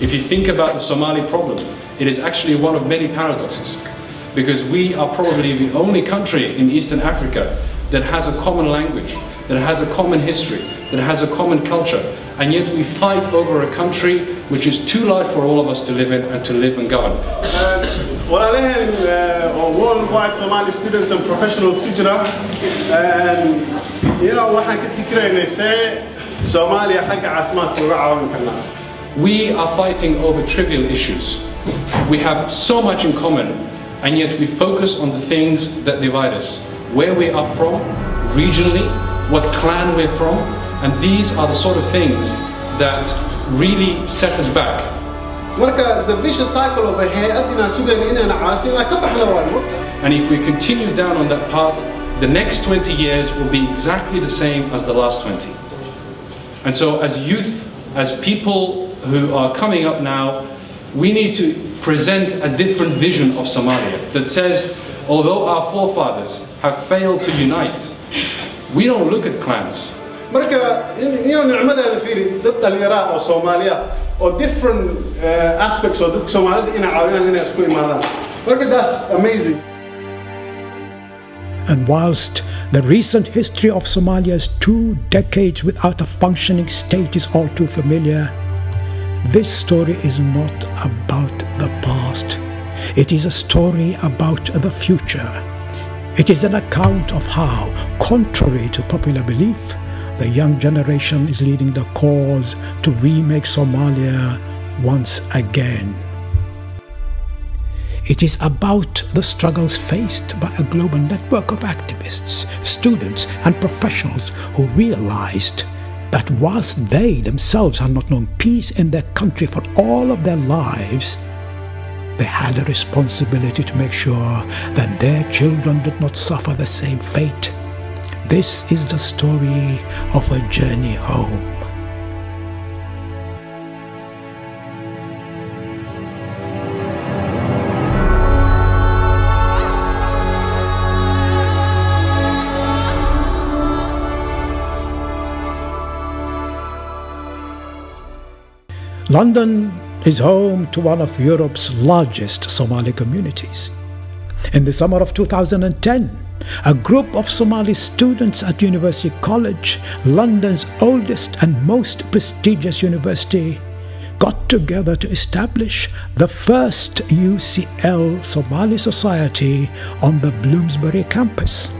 If you think about the Somali problem, it is actually one of many paradoxes, because we are probably the only country in Eastern Africa that has a common language, that has a common history, that has a common culture, and yet we fight over a country which is too large for all of us to live in and to live and govern. Worldwide Somali students and professionals and you know Somalia we are fighting over trivial issues. We have so much in common, and yet we focus on the things that divide us. Where we are from, regionally, what clan we're from, and these are the sort of things that really set us back. The vicious cycle of and if we continue down on that path, the next 20 years will be exactly the same as the last 20. And so as youth, as people who are coming up now, we need to present a different vision of Somalia that says, although our forefathers have failed to unite, we don't look at clans. Or different aspects of Somalia that's amazing. And whilst the recent history of Somalia's 2 decades without a functioning state is all too familiar, this story is not about the past. It is a story about the future. It is an account of how, contrary to popular belief, the young generation is leading the cause to remake Somalia once again. It is about the struggles faced by a global network of activists, students and professionals who realized that whilst they themselves had not known peace in their country for all of their lives, they had a responsibility to make sure that their children did not suffer the same fate. This is the story of a journey home. London is home to one of Europe's largest Somali communities. In the summer of 2010, a group of Somali students at University College, London's oldest and most prestigious university, got together to establish the first UCL Somali Society on the Bloomsbury campus.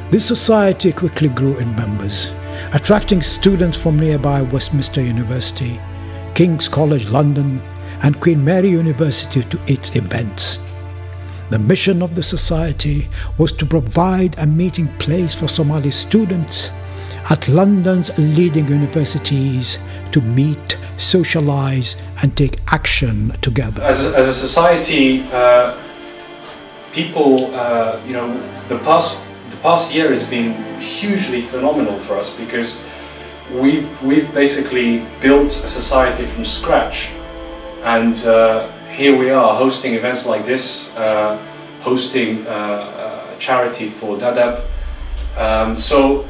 This society quickly grew in members, attracting students from nearby Westminster University, King's College London, and Queen Mary University to its events. The mission of the society was to provide a meeting place for Somali students at London's leading universities to meet, socialize, and take action together. As a society, people, the past year has been hugely phenomenal for us, because we've basically built a society from scratch, and here we are hosting events like this, hosting charity for Dadaab. So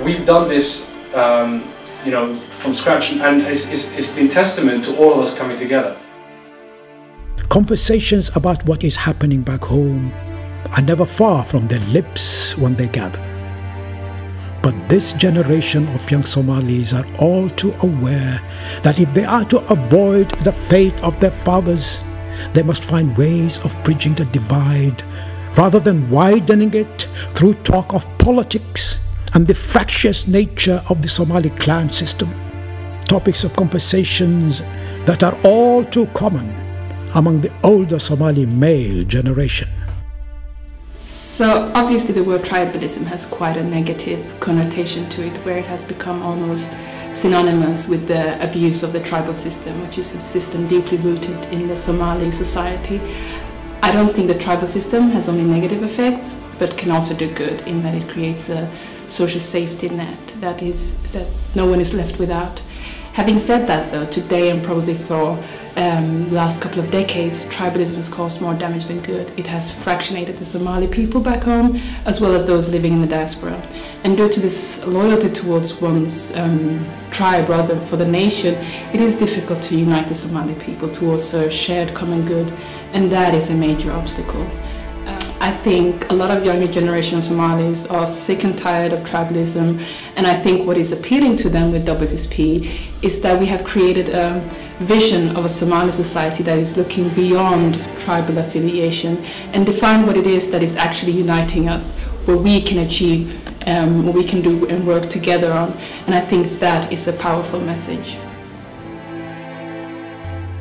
we've done this, from scratch, and it's been testament to all of us coming together. Conversations about what is happening back home are never far from their lips when they gather. But this generation of young Somalis are all too aware that if they are to avoid the fate of their fathers, they must find ways of bridging the divide rather than widening it through talk of politics and the fractious nature of the Somali clan system. Topics of conversations that are all too common among the older Somali male generation. So obviously the word tribalism has quite a negative connotation to it, where it has become almost synonymous with the abuse of the tribal system, which is a system deeply rooted in the Somali society. I don't think the tribal system has only negative effects, but can also do good in that it creates a social safety net that no one is left without. Having said that, though, today and probably for last couple of decades, tribalism has caused more damage than good. It has fractionated the Somali people back home, as well as those living in the diaspora. And due to this loyalty towards one's tribe rather than for the nation, it is difficult to unite the Somali people towards a shared common good, and that is a major obstacle. I think a lot of younger generation of Somalis are sick and tired of tribalism, and I think what is appealing to them with WSSP is that we have created a vision of a Somali society that is looking beyond tribal affiliation and define what it is that is actually uniting us, where we can achieve, what we can do and work together on, and I think that is a powerful message.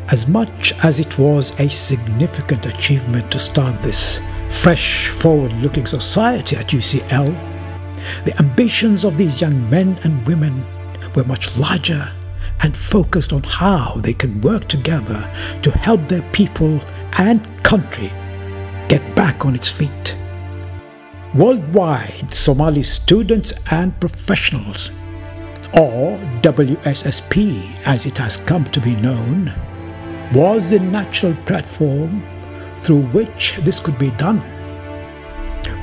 As much as it was a significant achievement to start this fresh, forward-looking society at UCL, the ambitions of these young men and women were much larger and focused on how they can work together to help their people and country get back on its feet. Worldwide Somali Students and Professionals, or WSSP as it has come to be known, was the natural platform through which this could be done.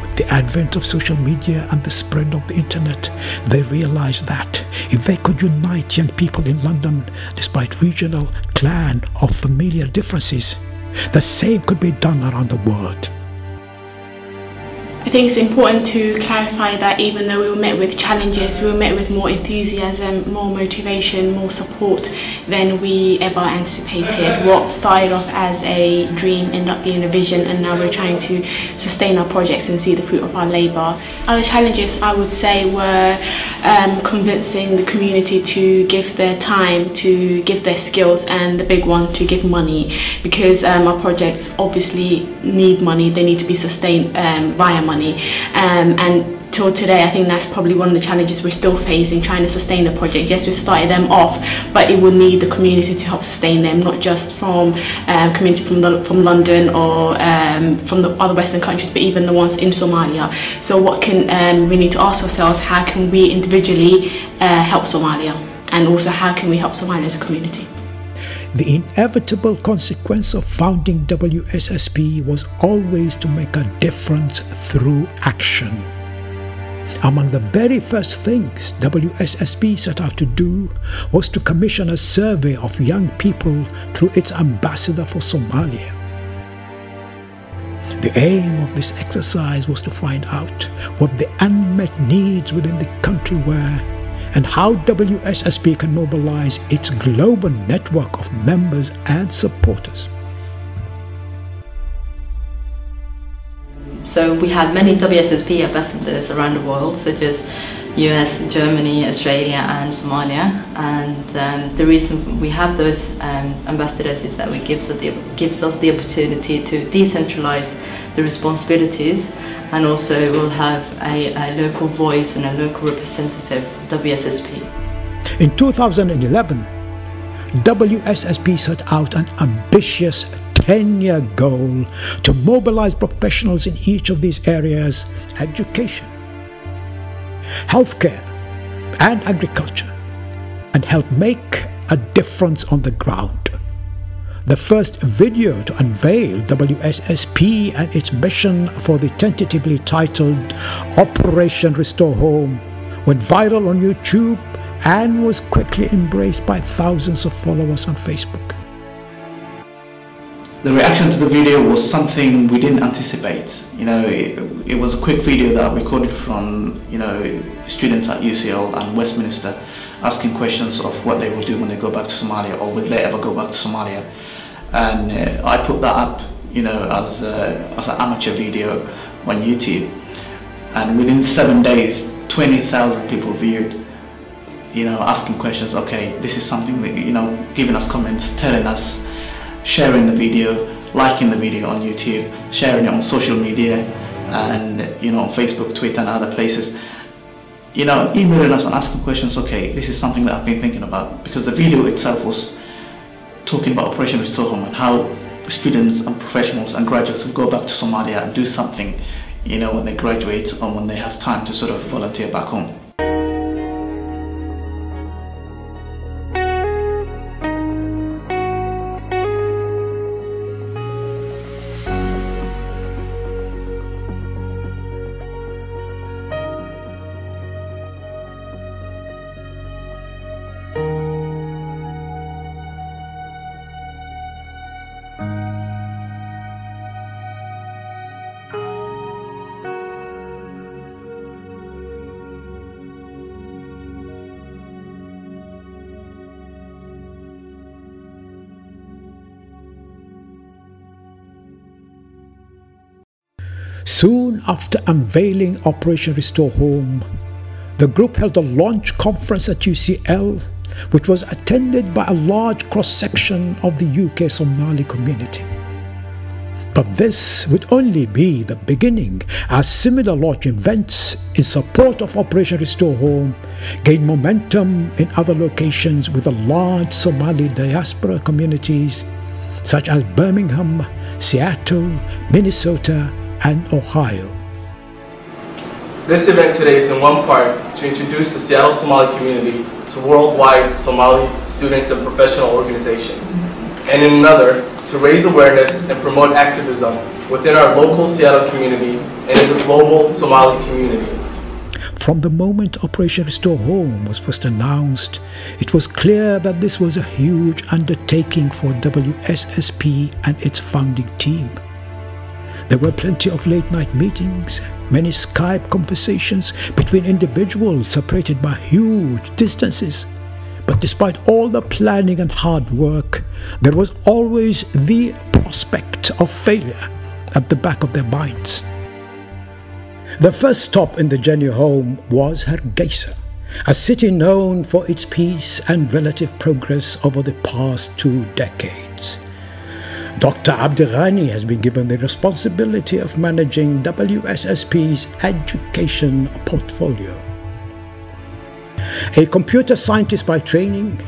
With the advent of social media and the spread of the internet, they realized that if they could unite young people in London despite regional, clan or familial differences, the same could be done around the world. I think it's important to clarify that even though we were met with challenges, we were met with more enthusiasm, more motivation, more support than we ever anticipated. What started off as a dream ended up being a vision, and now we're trying to sustain our projects and see the fruit of our labour. Other challenges I would say were convincing the community to give their time, to give their skills, and the big one, to give money, because our projects obviously need money. They need to be sustained via money, and till today I think that's probably one of the challenges we're still facing, trying to sustain the project. Yes, we've started them off, but it will need the community to help sustain them, not just from community from London or from the other Western countries, but even the ones in Somalia. So what can we need to ask ourselves, how can we individually help Somalia, and also how can we help Somalia as a community? The inevitable consequence of founding WSSP was always to make a difference through action. Among the very first things WSSP set out to do was to commission a survey of young people through its ambassador for Somalia. The aim of this exercise was to find out what the unmet needs within the country were, and how WSSP can mobilize its global network of members and supporters. So we have many WSSP ambassadors around the world, such as US, Germany, Australia and Somalia, and the reason we have those ambassadors is that it gives us the opportunity to decentralize the responsibilities, and also we'll have a local voice and a local representative, WSSP. In 2011, WSSP set out an ambitious 10-year goal to mobilize professionals in each of these areas: education, healthcare and agriculture, and help make a difference on the ground. The first video to unveil WSSP and its mission, for the tentatively titled Operation Restore Home, went viral on YouTube and was quickly embraced by thousands of followers on Facebook. The reaction to the video was something we didn't anticipate. You know, it was a quick video that I recorded from, students at UCL and Westminster asking questions of what they will do when they go back to Somalia, or will they ever go back to Somalia. And I put that up, as an amateur video on YouTube. And within 7 days, 20,000 people viewed, asking questions. Okay, this is something that, giving us comments, telling us, sharing the video, liking the video on YouTube, sharing it on social media, and on Facebook, Twitter and other places. Emailing us and asking questions. Okay, this is something that I've been thinking about, because the video itself was talking about Operation Restore Home and how students and professionals and graduates will go back to Somalia and do something, when they graduate or when they have time to sort of volunteer back home. Soon after unveiling Operation Restore Home, the group held a launch conference at UCL, which was attended by a large cross-section of the UK Somali community. But this would only be the beginning, as similar launch events in support of Operation Restore Home gained momentum in other locations with the large Somali diaspora communities such as Birmingham, Seattle, Minnesota, and Ohio. This event today is in one part to introduce the Seattle Somali community to worldwide Somali students and professional organizations, and in another to raise awareness and promote activism within our local Seattle community and in the global Somali community. From the moment Operation Restore Home was first announced, it was clear that this was a huge undertaking for WSSP and its founding team. There were plenty of late-night meetings, many Skype conversations between individuals separated by huge distances. But despite all the planning and hard work, there was always the prospect of failure at the back of their minds. The first stop in the journey home was Hargeisa, a city known for its peace and relative progress over the past 2 decades. Dr. Abdi Gouhad has been given the responsibility of managing WSSP's education portfolio. A computer scientist by training,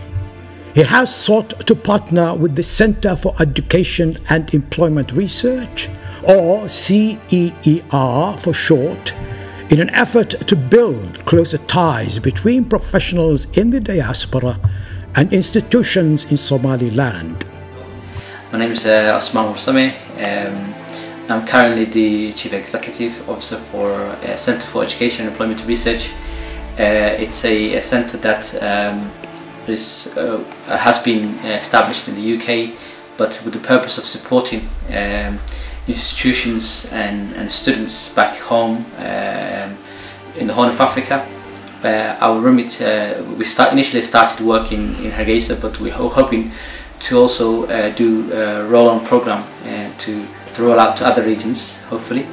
he has sought to partner with the Center for Education and Employment Research, or CEER for short, in an effort to build closer ties between professionals in the diaspora and institutions in Somaliland. My name is Osman Warsame. I'm currently the Chief Executive Officer for Center for Education and Employment Research. It's a centre that has been established in the UK, but with the purpose of supporting institutions and students back home in the Horn of Africa. Our remit, we initially started working in Hargeisa, but we're hoping to also do a roll-on program to roll out to other regions, hopefully.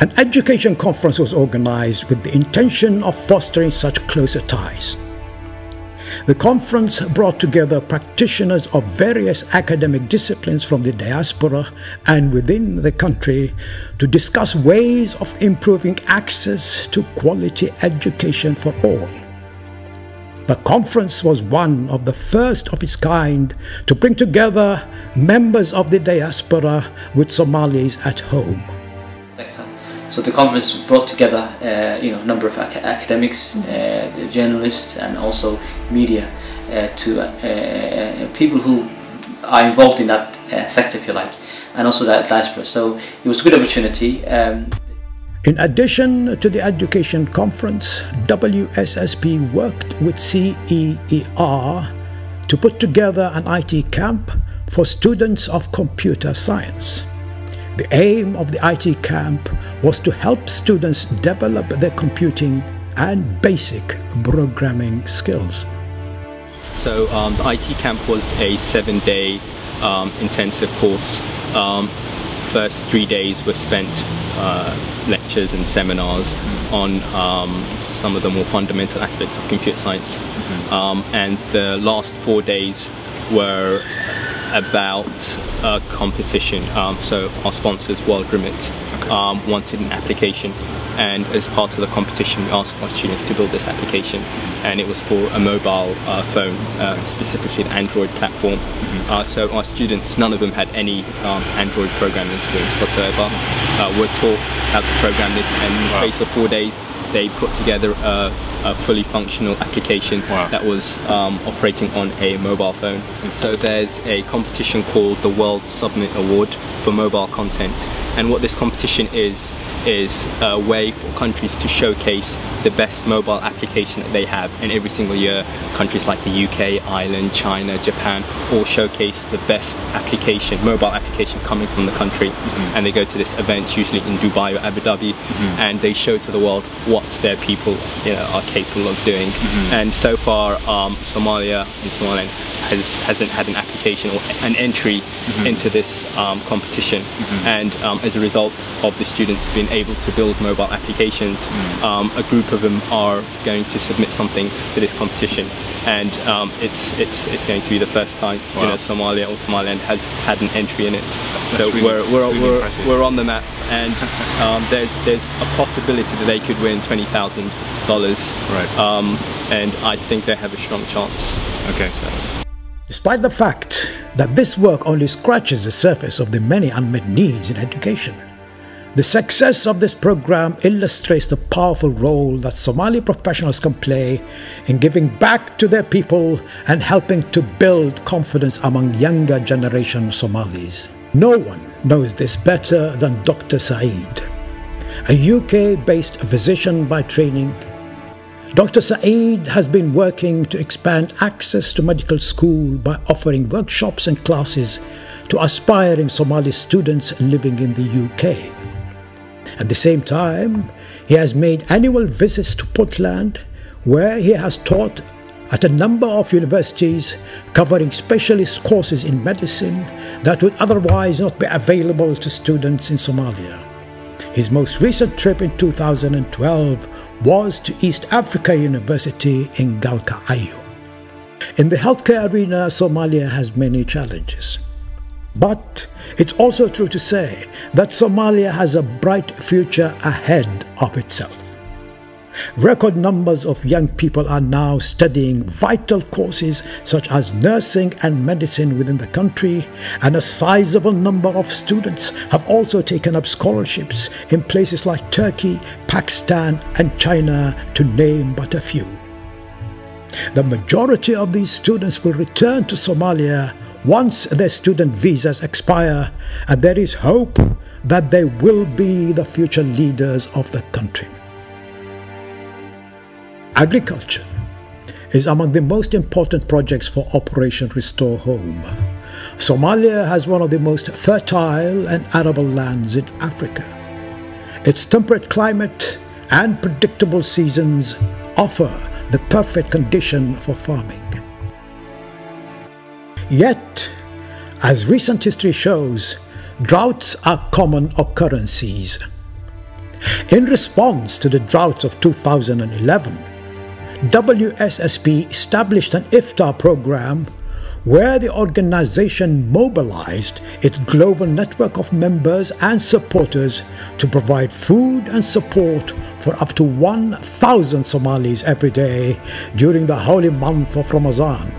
An education conference was organized with the intention of fostering such closer ties. The conference brought together practitioners of various academic disciplines from the diaspora and within the country to discuss ways of improving access to quality education for all. The conference was one of the first of its kind to bring together members of the diaspora with Somalis at home. So the conference brought together a number of academics, journalists, and also media to people who are involved in that sector, if you like, and also that diaspora. So it was a good opportunity. In addition to the education conference, WSSP worked with CEER to put together an IT camp for students of computer science. The aim of the IT camp was to help students develop their computing and basic programming skills. So the IT camp was a 7-day intensive course. First 3 days were spent lectures and seminars on some of the more fundamental aspects of computer science, and the last 4 days were about competition. So our sponsors, World Remit, wanted an application, and as part of the competition we asked our students to build this application, and it was for a mobile phone, specifically an Android platform. So our students, none of them had any Android programming experience whatsoever, were taught how to program this, and in the space of 4 days they put together a fully functional application that was operating on a mobile phone. So there's a competition called the World Summit Award for mobile content, and what this competition is a way for countries to showcase the best mobile application that they have, and every single year countries like the UK, Ireland, China, Japan all showcase the best application, mobile application coming from the country, and they go to this event usually in Dubai or Abu Dhabi, and they show to the world what their people are capable of doing. And so far, Somalia and Somaliland hasn't had an application or an entry into this competition. And as a result of the students being able to build mobile applications, a group of them are going to submit something to this competition. And it's going to be the first time Somalia or Somaliland has had an entry in it. So really, we're on the map, and there's a possibility that they could win $20,000. Right. And I think they have a strong chance. Okay. So. Despite the fact that this work only scratches the surface of the many unmet needs in education, the success of this program illustrates the powerful role that Somali professionals can play in giving back to their people and helping to build confidence among younger generation Somalis. No one knows this better than Dr. Saeed, a UK-based physician by training. Dr. Saeed has been working to expand access to medical school by offering workshops and classes to aspiring Somali students living in the UK. At the same time, he has made annual visits to Puntland, where he has taught at a number of universities covering specialist courses in medicine that would otherwise not be available to students in Somalia. His most recent trip in 2012 was to East Africa University in Galkayo. In the healthcare arena, Somalia has many challenges. But it's also true to say that Somalia has a bright future ahead of itself. Record numbers of young people are now studying vital courses such as nursing and medicine within the country, and a sizable number of students have also taken up scholarships in places like Turkey, Pakistan and China, to name but a few. The majority of these students will return to Somalia once their student visas expire, and there is hope that they will be the future leaders of the country. Agriculture is among the most important projects for Operation Restore Home. Somalia has one of the most fertile and arable lands in Africa. Its temperate climate and predictable seasons offer the perfect condition for farming. Yet, as recent history shows, droughts are common occurrences. In response to the droughts of 2011, WSSP established an iftar program where the organization mobilized its global network of members and supporters to provide food and support for up to 1,000 Somalis every day during the holy month of Ramadan.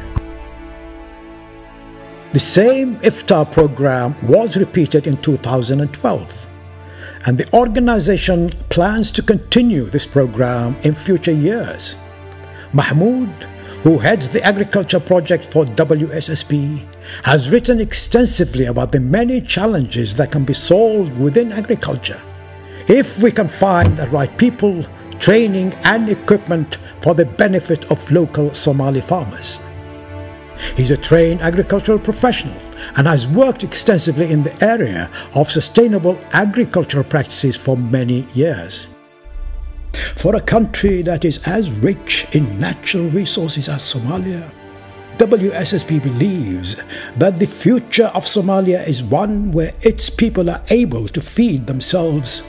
The same iftar program was repeated in 2012, and the organization plans to continue this program in future years. Mahmoud, who heads the agriculture project for WSSP, has written extensively about the many challenges that can be solved within agriculture if we can find the right people, training and equipment for the benefit of local Somali farmers. He's a trained agricultural professional and has worked extensively in the area of sustainable agricultural practices for many years. For a country that is as rich in natural resources as Somalia, WSSP believes that the future of Somalia is one where its people are able to feed themselves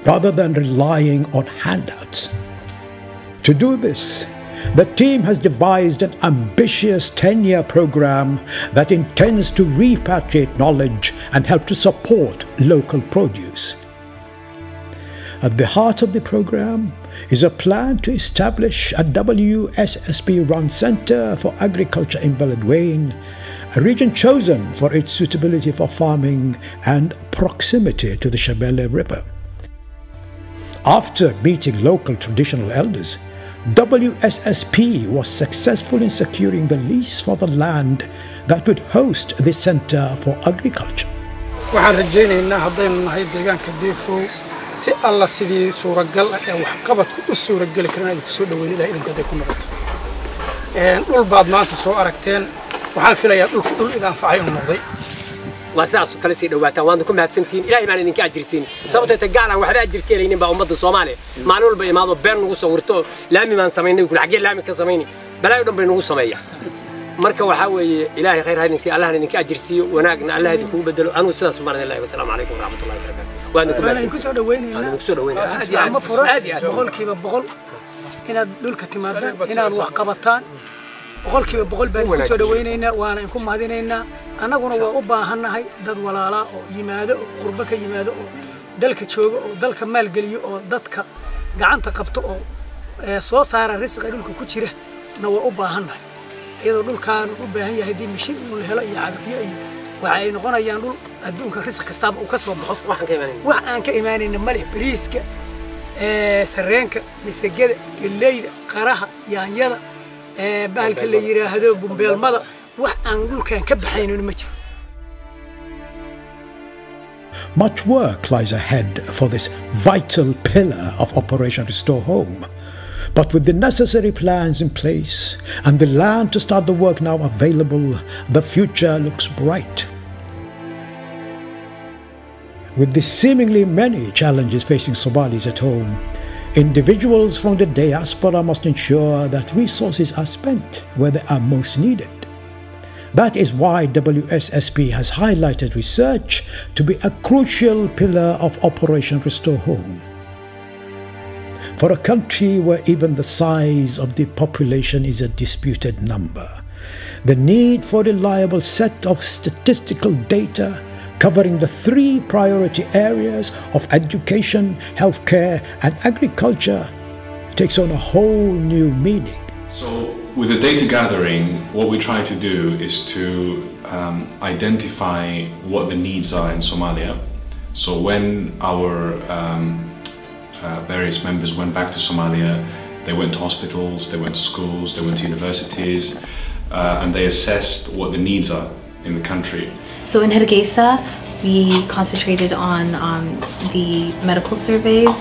rather than relying on handouts. To do this, the team has devised an ambitious 10-year program that intends to repatriate knowledge and help to support local produce. At the heart of the program is a plan to establish a WSSP-run Center for Agriculture in Beledweyne, a region chosen for its suitability for farming and proximity to the Shabelle River. After meeting local traditional elders, WSSP was successful in securing the lease for the land that would host the Center for Agriculture. si alla sidii suuragal ah ee wax qabadku u suuragali karaan ay ku soo dhaweyn ilaa idinka ku noqoto dhul baad maanta soo aragteen waxaan filayaa dhulku dhul idin anfacay u noqday وأساس كل شيء دوّاتها وعندكم هاتسنتين إلهي ما ندينك أجرسين سبب تتجعل وحدا أجر كيلين بأمة الصومالي معلول بإماضو بين نقص ورتو لامي ما نسميني يقول حقين لامي كسميني بلا يدوم بين نقص سمية مركب وحاوي إلهي خير هاي نسي الله ندينك أجرسي وناقنا الله يديكم بدلوا أنا وساس سبحان الله والسلام عليكم ورحمة الله وبركاته وعندكم أنا كنت أقول وين أنا كنت أقول وين أنا فرق بقول كيف بقول إن دول كتمادة إن الوقبتان بقول كيف بقول بين كنت أقول وين إن وأنا يكون مهدين إن أنا قلنا وأبا هنهاي دد ولا لا يمادة قربك يمادة دلك تشوق دلك مال قليو دتك قعنت قبته صو صار الرزق دلك كتيره نو أبا هنهاي إذا دول كانوا أبا هي هدي مشين ولا هلا يعرفيه أي وعين قلنا ينول الدنيا الرزق كستاب وكسر بحط وحن كإيماني إن ملء بريسك سرينك مسجد الليل قراها يعني يلا بالك اللي يرى هذا بالمضى وحن كان كبحين المجر. Much work lies ahead for this vital pillar of Operation Restore Home. But with the necessary plans in place and the land to start the work now available, the future looks bright. With the seemingly many challenges facing Somalis at home, individuals from the diaspora must ensure that resources are spent where they are most needed. That is why WSSP has highlighted research to be a crucial pillar of Operation Restore Home. For a country where even the size of the population is a disputed number, the need for a reliable set of statistical data covering the 3 priority areas of education, healthcare, and agriculture takes on a whole new meaning. So, with the data gathering, what we try to do is to identify what the needs are in Somalia. So when our various members went back to Somalia, they went to hospitals, they went to schools, they went to universities, and they assessed what the needs are in the country. So in Hargeisa, we concentrated on the medical surveys.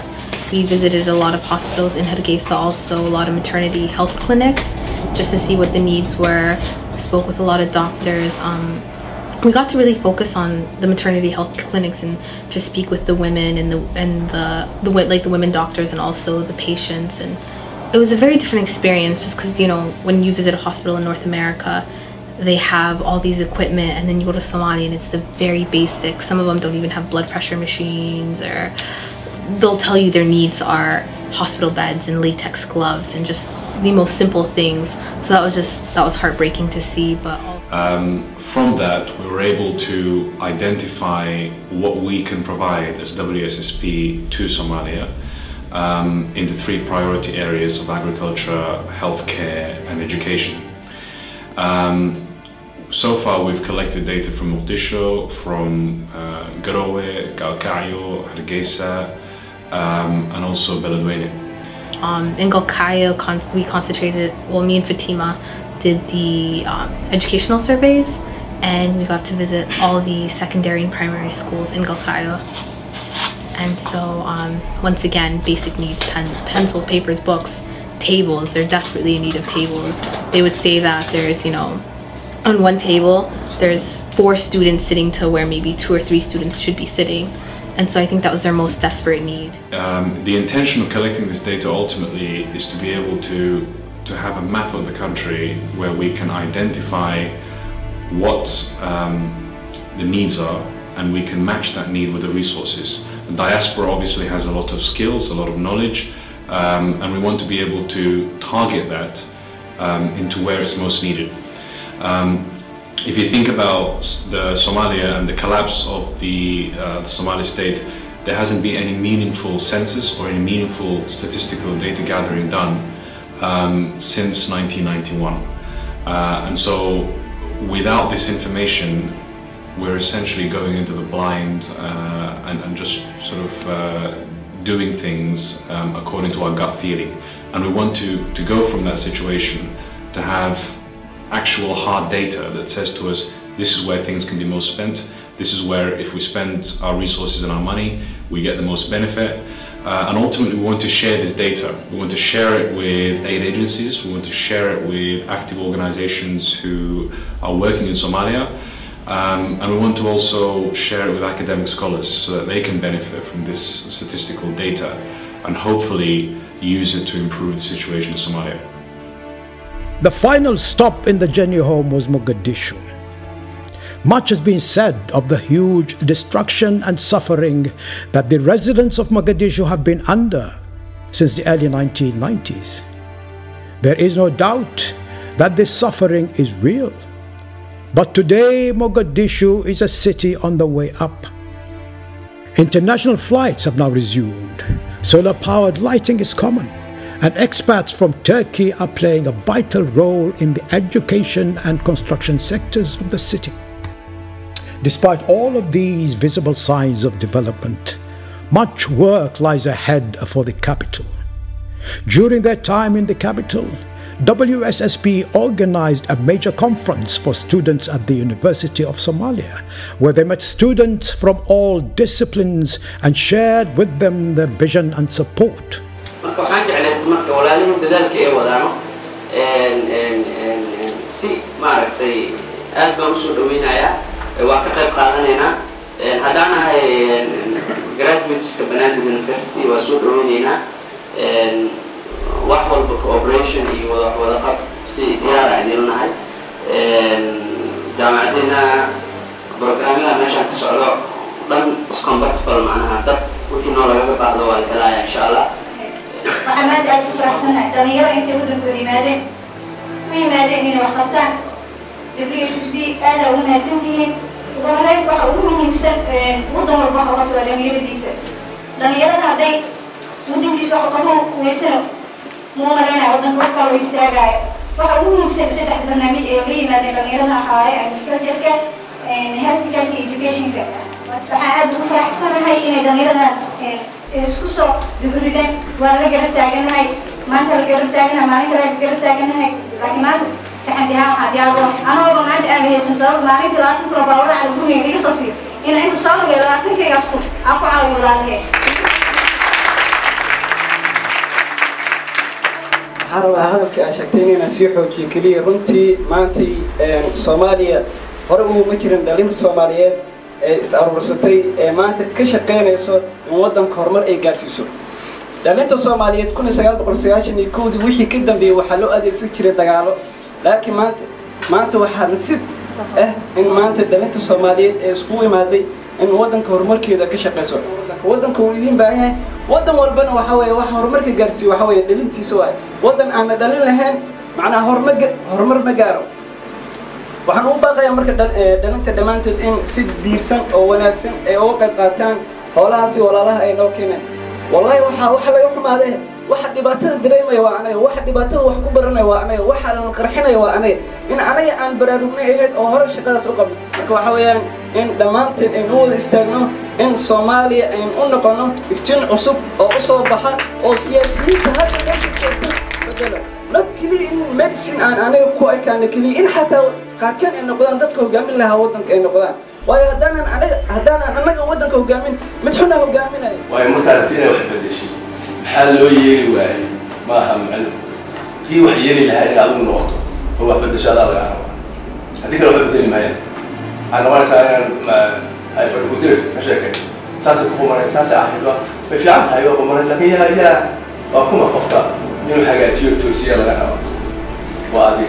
We visited a lot of hospitals in Hargeisa, also a lot of maternity health clinics, just to see what the needs were. Spoke with a lot of doctors. We got to really focus on the maternity health clinics and just speak with the women and the women doctors and also the patients. And it was a very different experience, just because, you know, when you visit a hospital in North America, they have all these equipment, and then you go to Somalia and it's the very basic. Some of them don't even have blood pressure machines, or they'll tell you their needs are hospital beds and latex gloves and just the most simple things. So that was heartbreaking to see. But also from that, we were able to identify what we can provide as WSSP to Somalia in the 3 priority areas of agriculture, healthcare, and education. So far, we've collected data from Mogadishu, from Garowe, Galkayo, Hargeisa, and also Beledweyne. In Galkayo, we concentrated, well, me and Fatima did the educational surveys, and we got to visit all the secondary and primary schools in Galkayo. And so, once again, basic needs, pencils, papers, books, tables. They're desperately in need of tables. They would say that there's, you know, on one table, there's 4 students sitting to where maybe 2 or 3 students should be sitting. And so I think that was their most desperate need. The intention of collecting this data ultimately is to be able to have a map of the country where we can identify what the needs are, and we can match that need with the resources. The diaspora obviously has a lot of skills, a lot of knowledge, and we want to be able to target that into where it's most needed. If you think about the Somalia and the collapse of the Somali state, there hasn't been any meaningful census or any meaningful statistical data gathering done since 1991. And so without this information, we're essentially going into the blind and just sort of doing things according to our gut feeling. And we want to go from that situation to have actual hard data that says to us, this is where things can be most spent, this is where if we spend our resources and our money, we get the most benefit. And ultimately we want to share this data. We want to share it with aid agencies, we want to share it with active organizations who are working in Somalia, And we want to also share it with academic scholars so that they can benefit from this statistical data and hopefully use it to improve the situation in Somalia. The final stop in the journey home was Mogadishu. Much has been said of the huge destruction and suffering that the residents of Mogadishu have been under since the early 1990s. There is no doubt that this suffering is real. But today, Mogadishu is a city on the way up. International flights have now resumed. Solar-powered lighting is common, and expats from Turkey are playing a vital role in the education and construction sectors of the city. Despite all of these visible signs of development, much work lies ahead for the capital. During their time in the capital, WSSP organized a major conference for students at the University of Somalia, where they met students from all disciplines and shared with them their vision and support. wax walba cooperation iyo wada qab si diyaar ah idin nahay jaamacadina barnaamijyada meesha ka socdo dhan compatible macnaha dad wixii noo laga baahdo waa kala insha Allah waxaan aad u faraxsanahay dhalinyaro intay waddanka yimaadeen inay wax qabtaan WSSP aad u mahadsantihiin ugu horeyn waxa ugu muhiimsan waddan walba waxa uu qabto dhalinyaradiisa dhalinyarada hadday waddankiisa wax qabaan kuweysano مولنا ودن وحكا ويستراجع وحقولهم سلسلة برنامج إيجابي ما تغيرنا حاجة agriculture كا health كا education كا بس بحاجة بفرح سنة هاي إن تغيرنا سكسو دبردن ولا جرب تاجنا هاي ما أنت جرب تاجنا ما أنت جرب تاجنا هاي لكن ما كعندها حد يلا أنا والله ما أنت أبي سنسور ما أنت لا تقرأ بورا على الدنيا اللي يصير إن أنت صار لا تنكر يصير أقوى على ولاده عرب هذا كأشكتين نسيحه كلي رنتي مانتي سوماليا هربوا مكرن دليل الصوماليات أربعتي مانت كشقين يسوع موضم كرمر أي جالسيسو دليل الصوماليات كنا سجال بقرصياش إن يكود وحي كده بيوحلو أديك سكرة دجاله لكن مانت وحنسب إن مانت دليل الصوماليات سقوي مادي إن وضم كرمر كده كشقيسو وضم كويدين بعيه ودن والبنا وحوي وحرمرك جالسي وحوي دليلتي سواء ودن أنا دليل لهن معناه هرمر مجارو وحنو باقي أمرك دلنت دمانت إن سد ديرسن أو وناسن أو قطعتان ولا هسي ولا لها أي نوكينا والله وحلا يوم هذا واحد يباتل دريم يوانا واحد يباتل وحكبرنا يوانا واحد نقرحنا يوانا إن أنا عن برادونا إيه أو هرش قدر سوق وحويان إن دمانت إن هو استغنوا إن صوماليا إن أنقنوا يفتن عصب أو عصب بحر أو سياسيين هذا بدلا لا كلي إن مدرسين أنا كوي كان كلي إن حتى كان إنه قدام دتكو جامل لها وطن كإنه قدام وهدانا أنا ودنكو جامين مدحنا هو جامين أي وهي مرتبطين واحد بدشي حلو يلي واحد ما هم علم هي واحد يلي لها إلى أول نقطة هو بدش هذا ولا هذيك لو بدني معين أنا وانا ساير ما هاي فرق كتير مشاكل ساس الحكومة ساس أحيوها في عمتها أيوة بمر لكن هي وحكومة قفطة ينو حاجات تيجي توسيا لنا وهذيك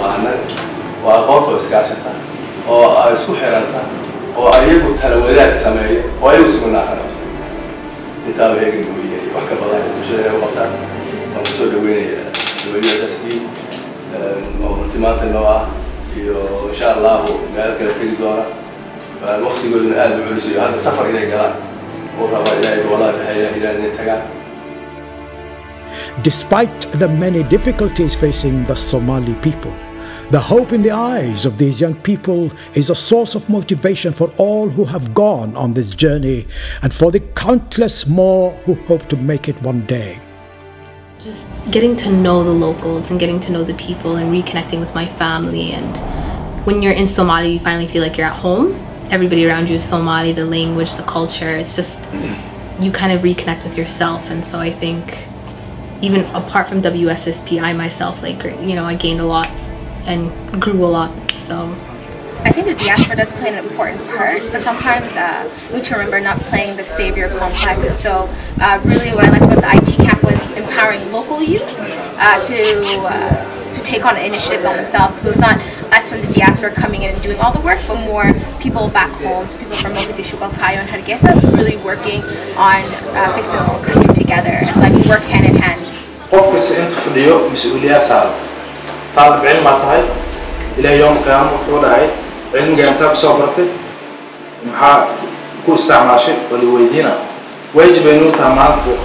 وأنا وقطع إسكاشتها أو إسكو حيرانتها أو أيقو تلويات سماية أو أيقو سكونا حنا أنت أبغى يقولي وحكي بدل تشتري وقتها ونسوي دويني WSSP ومرتمات النوع إن شاء الله مالك تجدونه الوقت يقولون هذا بعلسي هذا سفر إلى قلان وربا إلى والله الحياة إلى نتجا. Despite the many difficulties facing the Somali people, the hope in the eyes of these young people is a source of motivation for all who have gone on this journey and for the countless more who hope to make it one day. Just getting to know the locals and getting to know the people and reconnecting with my family. And when you're in Somalia, you finally feel like you're at home. Everybody around you is Somali, the language, the culture. It's just, you kind of reconnect with yourself. And so I think even apart from WSSP, I myself, like, you know, I gained a lot and grew a lot. So I think the diaspora does play an important part, but sometimes we need to remember not playing the savior complex. So really what I liked about the IT camp was empowering local youth to take on initiatives on themselves. So it's not us from the diaspora coming in and doing all the work, but more people back home, so people from Mogadishu, Galkayo, and Hargeisa really working on fixing our own country together. It's like we work hand in hand. قف كسي أنت فديو مسؤولية صعبة. طالب علم ما تهاي إلى يوم القيامة ولا هاي علم جامتك صبرتك محا كو استعمال شيء ولا ويدينا واجب إنه تعملت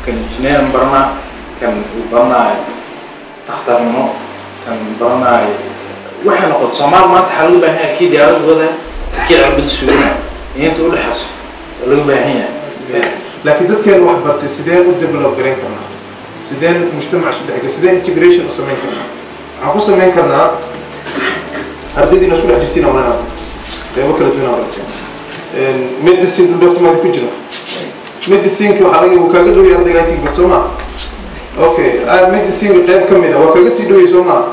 كان جنين برنا كان برنا تختار منه كان برنا وإحنا قد صمال ما تحلو بها أكيد يا رب هذا أكيد عبد السوريين يعني تقول حصل اللي بها لكن ده كان واحد برت سيدان وديفلوب جرين كمان سيدان مجتمع سوداء سيدان انتجريشن وسمين كمان عقو سمين كنا هرديدي نسول أجتينا ولا نات ده وكلة دونا ورتين ميديسين دكتور ما بيجنا ميديسين كوا حاجة وكاجد لو يرد جايتي بتوما أوكي ميديسين غير كم ده وكاجد سيدو يزوما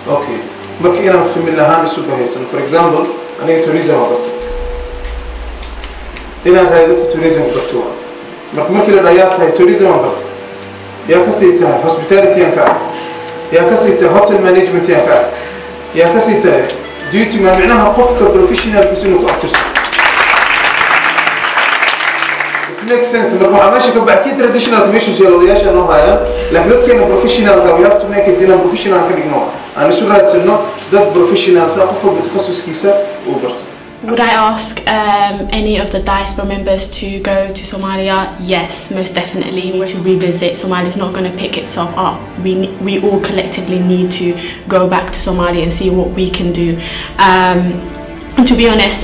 أوكي بقى أنا في من هان السوبر هيسن for example أنا توريزم أبرت هنا هذا توريزم برتوا مركمل الرياض هاي توريزم أبرت يا كسيتها hospitality ينكا يا كسيتها hotel management ينكا يا كسيتها duty ما معناها قفك professional بسنو كأكترس it makes sense مركم عماشي كبحكي traditional تمشي يا لضياش إنه هاي لكن ده كان professional ده we have to make it in professional كده أنا سورة إنه ده professional سأقفه بتخصص كيسة وبرت. Would I ask any of the diaspora members to go to Somalia? Yes, most definitely. We need to revisit. Somalia is not going to pick itself up. We all collectively need to go back to Somalia and see what we can do. And to be honest,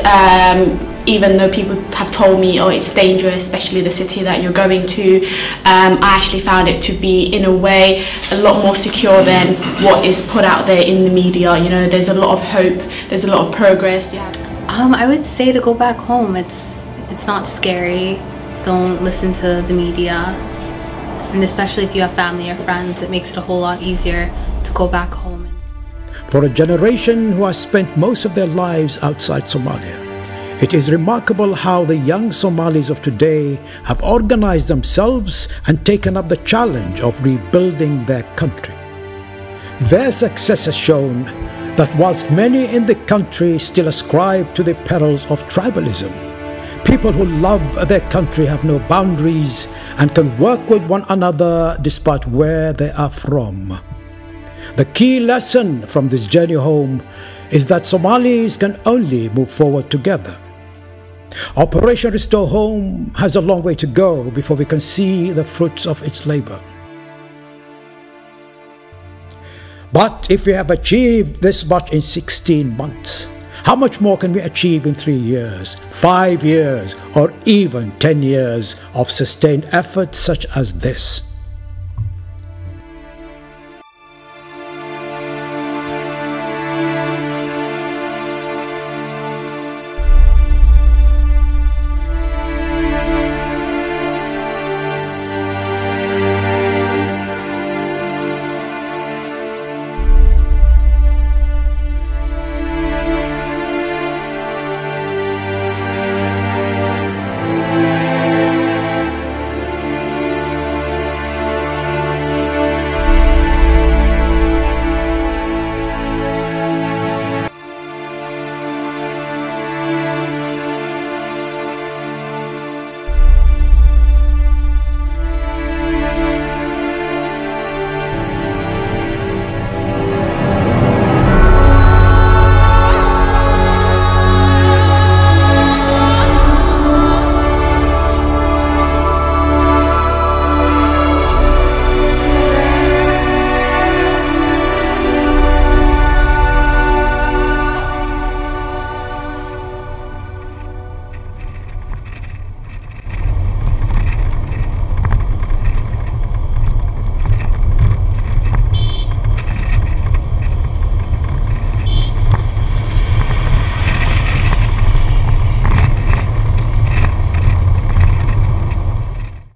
even though people have told me, oh, it's dangerous, especially the city that you're going to, I actually found it to be, in a way, a lot more secure than what is put out there in the media. You know, there's a lot of hope, there's a lot of progress. I would say to go back home. It's not scary. Don't listen to the media, and especially if you have family or friends, it makes it a whole lot easier to go back home. For a generation who has spent most of their lives outside Somalia, it is remarkable how the young Somalis of today have organized themselves and taken up the challenge of rebuilding their country. Their success has shown that whilst many in the country still ascribe to the perils of tribalism, people who love their country have no boundaries and can work with one another despite where they are from. The key lesson from this journey home is that Somalis can only move forward together. Operation Restore Home has a long way to go before we can see the fruits of its labor. But if we have achieved this much in 16 months, how much more can we achieve in 3 years, 5 years, or even 10 years of sustained efforts such as this?